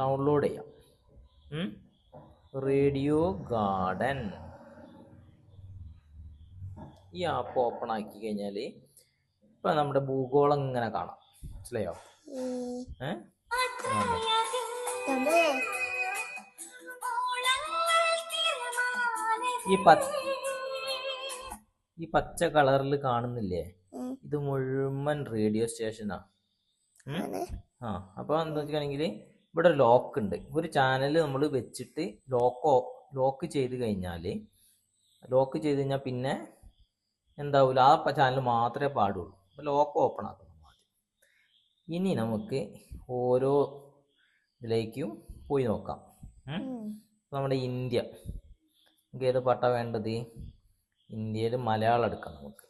Download ചെയ്യാം. Radio garden ഈ app open ആക്കി കഴിഞ്ഞാൽ ഇപ്പം നമ്മുടെ ഭൂഗോളം ഇങ്ങനെ കാണാം. മനസ്സിലായോ? ഈ പച്ച കളറിൽ കാണുന്നില്ലേ, ഇത് മുഴുവൻ റേഡിയോ സ്റ്റേഷനാ. അപ്പോൾ എന്താ വെച്ചിട്ടുണ്ടെങ്കിൽ ഇവിടെ ഒരു ലോക്ക് ഉണ്ട്. ഒരു ചാനൽ നമ്മൾ വെച്ചിട്ട് ലോക്ക് ചെയ്ത് കഴിഞ്ഞാൽ പിന്നെ എന്താവില്ല, ആ ചാനൽ മാത്രമേ പാടുള്ളൂ. അപ്പോൾ ലോക്ക് ഓപ്പൺ ആക്കണം ആദ്യം. ഇനി നമുക്ക് ഓരോ ഇതിലേക്കും പോയി നോക്കാം. നമ്മുടെ ഇന്ത്യ, നമുക്ക് ഏത് പാട്ടാ വേണ്ടത്? ഇന്ത്യയിൽ മലയാളം എടുക്കാം. നമുക്ക്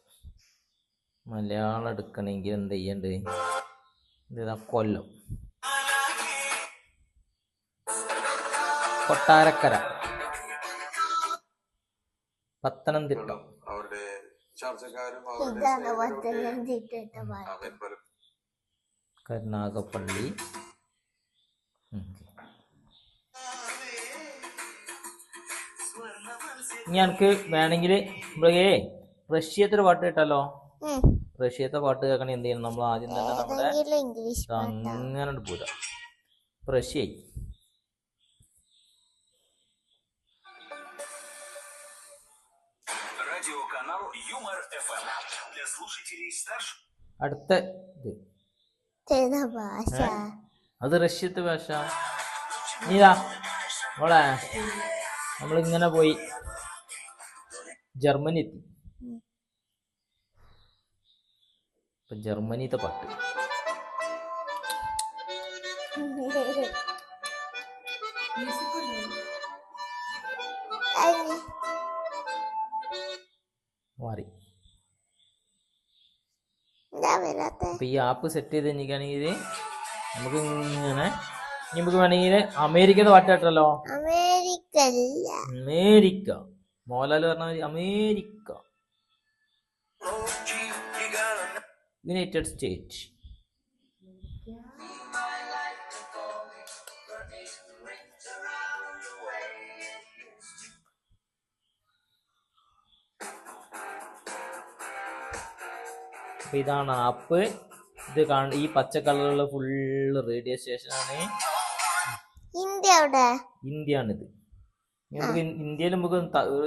മലയാളം എടുക്കണമെങ്കിൽ എന്ത് ചെയ്യണ്ടേ? ഇതാ കൊല്ലം, കൊട്ടാരക്കര, പത്തനംതിട്ട, കരുനാഗപ്പള്ളി. ഇനി എനിക്ക് വേണമെങ്കിൽ ഇവിടെ റഷ്യത്തെ ഒരു പാട്ട് കേട്ടാലോ? റഷ്യത്തെ പാട്ട് കേൾക്കണേ എന്ത് ചെയ്യണം? നമ്മൾ ആദ്യം തന്നെ നമ്മുടെ അങ്ങനെ പോരാ. റഷ്യ അടുത്ത അത് റഷ്യത്തെ ഭാഷ. നീതാ മോളെ, നമ്മളിങ്ങനെ പോയി ജർമ്മനി എത്തി. ഇപ്പൊ ജർമ്മനിത്തെ പാട്ട് മാറി. അപ്പൊ ഈ ആപ്പ് സെറ്റ് ചെയ്ത് കഴിഞ്ഞിട്ടാണെങ്കിൽ നമുക്ക് ഇങ്ങനെ, നമുക്ക് വേണമെങ്കിൽ അമേരിക്കത്തെ പാട്ട് കേട്ടല്ലോ. അമേരിക്ക മോഹൻലാൽ പറഞ്ഞ അമേരിക്ക, യുണൈറ്റഡ് സ്റ്റേറ്റ്. അപ്പൊ ഇതാണ് ആപ്പ്. ഇത് ഈ പച്ച കളറുള്ള ഫുള്ള് റേഡിയോ സ്റ്റേഷനാണ്. ഇന്ത്യയാണിത്. നമുക്ക് ഇന്ത്യയിൽ നമുക്ക്